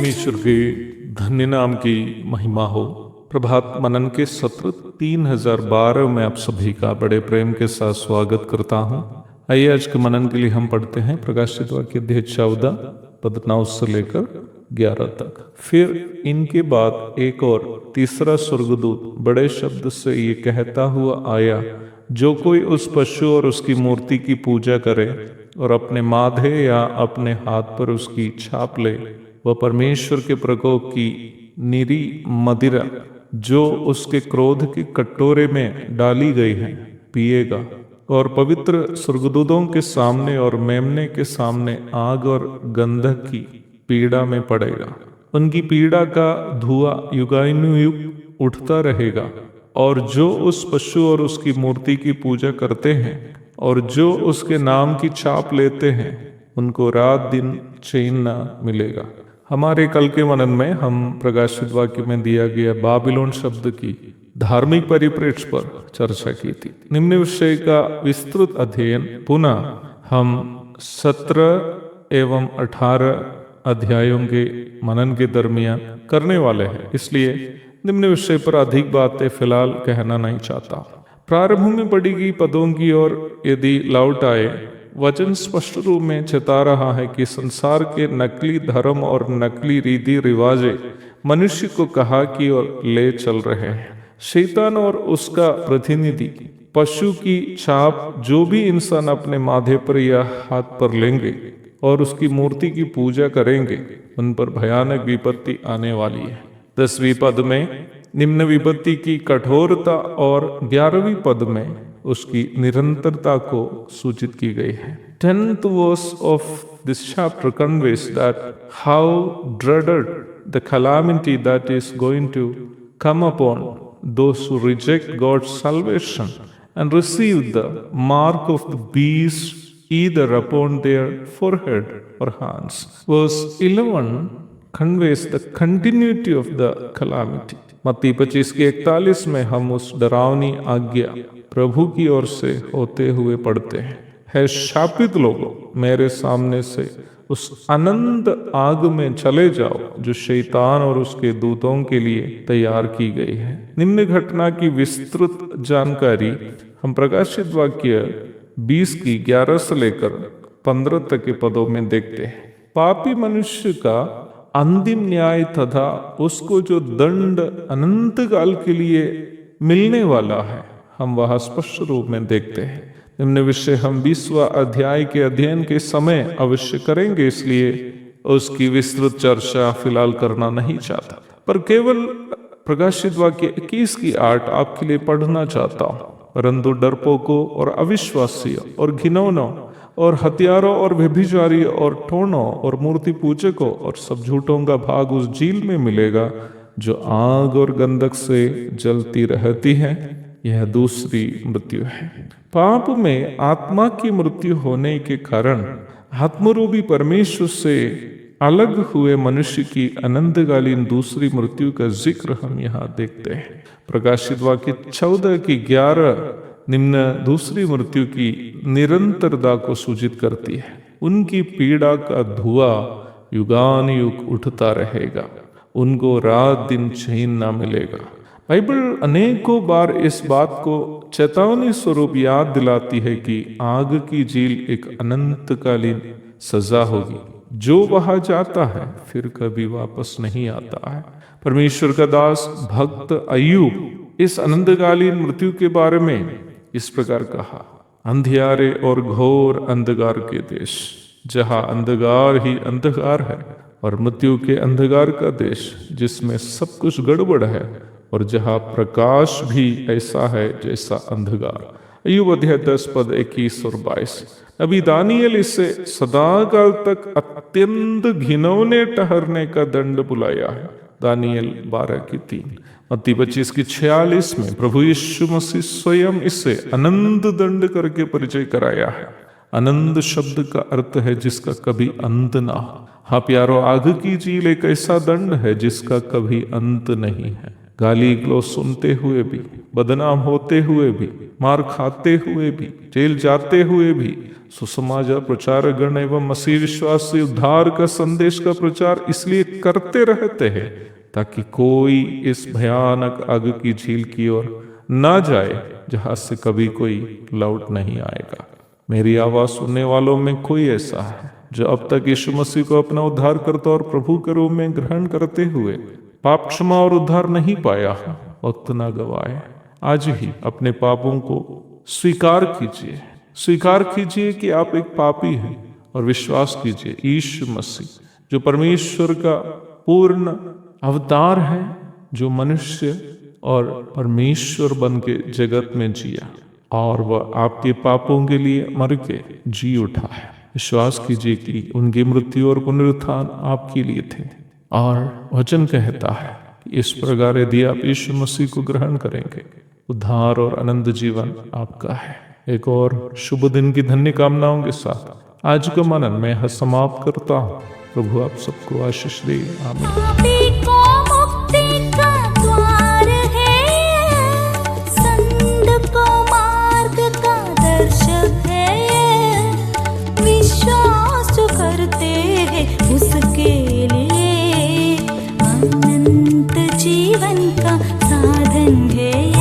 परमेश्वर के धन्य नाम की महिमा हो। प्रभात मनन के सत्र 3012 में आप सभी का बड़े प्रेम के साथ स्वागत करता हूँ। आइए आज के मनन के लिए हम पढ़ते हैं प्रकाशित वाक्य अध्याय 14 पद 9 से लेकर 11 तक। फिर इनके बाद एक और तीसरा स्वर्गदूत बड़े शब्द से ये कहता हुआ आया, जो कोई उस पशु और उसकी मूर्ति की पूजा करे और अपने माथे या अपने हाथ पर उसकी छाप ले, वह परमेश्वर के प्रकोप की निरी मदिरा जो उसके क्रोध के कटोरे में डाली गई है पिएगा, और पवित्र स्वर्गदूतों के सामने और मेमने के सामने आग और गंधक की पीड़ा में पड़ेगा। उनकी पीड़ा का धुआं युगानुयुग उठता रहेगा। और जो उस पशु और उसकी मूर्ति की पूजा करते हैं और जो उसके नाम की छाप लेते हैं, उनको रात दिन चैन न मिलेगा। हमारे कल के मनन में हम प्रकाशित वाक्य में दिया गया बाबिलोन शब्द की धार्मिक परिप्रेक्ष्य पर चर्चा की थी। निम्न विषय का विस्तृत अध्ययन पुनः हम 17 एवं 18 अध्यायों के मनन के दरमियान करने वाले हैं, इसलिए निम्न विषय पर अधिक बातें फिलहाल कहना नहीं चाहता। प्रारंभ में पढ़ी गई पदों की ओर यदि लौट आए, वचन स्पष्ट रूप में चेता रहा है कि संसार के नकली धर्म और नकली रीति रिवाजे मनुष्य को कहा की ओर ले चल रहे हैं। शैतान और उसका प्रतिनिधि पशु की छाप जो भी इंसान अपने माथे पर या हाथ पर लेंगे और उसकी मूर्ति की पूजा करेंगे, उन पर भयानक विपत्ति आने वाली है। 10वीं पद में निम्न विपत्ति की कठोरता और 11वीं पद में उसकी निरंतरता को सूचित की गई है। 10th verse of this chapter conveys that how dreaded the calamity that is going to come upon those who reject God's salvation and receive the mark of the beast either upon their forehead or hands. Verse 11 conveys the continuity of the calamity. मत्ती 25 के 41 में हम उस डरावनी आज्ञा प्रभु की ओर से होते हुए पढ़ते हैं, है शापित लोगों, मेरे सामने से उस अनंत आग में चले जाओ जो शैतान और उसके दूतों के लिए तैयार की गई है। निम्न घटना की विस्तृत जानकारी हम प्रकाशित वाक्य 20 की 11 से लेकर 15 तक के पदों में देखते हैं। पापी मनुष्य का अंतिम न्याय तथा उसको जो दंड अनंत काल के लिए मिलने वाला है, हम वह स्पष्ट रूप में देखते हैं। निम्न विषय हम 20वां अध्याय के अध्ययन के समय अवश्य करेंगे, इसलिए उसकी विस्तृत चर्चा फिलहाल करना नहीं चाहता, पर केवल प्रकाशित वाक्य 21 की 8 आपके लिए पढ़ना चाहता हूँ। परंतु डरपोकों और अविश्वासियों और घिनौनों और हत्यारों और व्यभिचारी और ठोड़ों और मूर्ति पूजकों और सब झूठों का भाग उस झील में मिलेगा जो आग और गंधक से जलती रहती है। यह दूसरी मृत्यु है। पाप में आत्मा की मृत्यु होने के कारण आत्मरूपी परमेश्वर से अलग हुए मनुष्य की अनंतकालीन दूसरी मृत्यु का जिक्र हम यहाँ देखते हैं। प्रकाशित वाक्य 14 की 11 निम्न दूसरी मृत्यु की निरंतरता को सूचित करती है। उनकी पीड़ा का धुआं युगानुयुग उठता रहेगा, उनको रात दिन चैन न मिलेगा। बाइबल अनेकों बार इस बात को चेतावनी स्वरूप याद दिलाती है कि आग की झील एक अनंतकालीन सजा होगी। जो वहां जाता है फिर कभी वापस नहीं आता है। परमेश्वर का दास भक्त अय्यूब इस अनंतकालीन मृत्यु के बारे में इस प्रकार कहा, अंधियारे और घोर अंधकार के देश जहाँ अंधकार ही अंधकार है और मृत्यु के अंधकार का देश जिसमें सब कुछ गड़बड़ है, और जहाँ प्रकाश भी ऐसा है जैसा अंधकार। अय्यूब अध्याय 10 पद 21 और 22। अभी दानियल इसे सदा काल तक अत्यंत घिनौने ठहरने का दंड बुलाया है। दानियल 12:3। मत्ती 25:46 में प्रभु यीशु मसीह स्वयं इसे अनंत दंड करके परिचय कराया है। अनंत शब्द का अर्थ है जिसका कभी अंत ना हो। हाँ प्यारो, आग की झील एक ऐसा दंड है जिसका कभी अंत नहीं है। गाली गलौज सुनते हुए भी, बदनाम होते हुए भी, मार खाते हुए भी, जेल जाते हुए भी सुसमाचार प्रचारगण एवं मसीह विश्वासी उद्धार का संदेश का प्रचार इसलिए करते रहते हैं ताकि कोई इस भयानक आग की झील की ओर ना जाए जहां से कभी कोई लौट नहीं आएगा। मेरी आवाज सुनने वालों में कोई ऐसा है जो अब तक यीशु मसीह को अपना उद्धारकर्ता और प्रभु के रूप में ग्रहण करते हुए पाप क्षमा और उद्धार नहीं पाया, वक्त ना गवाए। आज ही अपने पापों को स्वीकार कीजिए। स्वीकार कीजिए कि आप एक पापी हैं और विश्वास कीजिए यीशु मसीह जो परमेश्वर का पूर्ण अवतार है, जो मनुष्य और परमेश्वर बन के जगत में जिया और वह आपके पापों के लिए मर के जी उठा है। विश्वास कीजिए कि उनकी मृत्यु और पुनरुत्थान आपके लिए थे, और वचन कहता है कि इस प्रकार यदि आप यीशु मसीह को ग्रहण करेंगे, उद्धार और अनंत जीवन आपका है। एक और शुभ दिन की धन्य कामनाओं के साथ आज का मनन मैं समाप्त करता हूँ। प्रभु आप सबको आशीष दे। आमीन। उसके लिए अनंत जीवन का साधन है।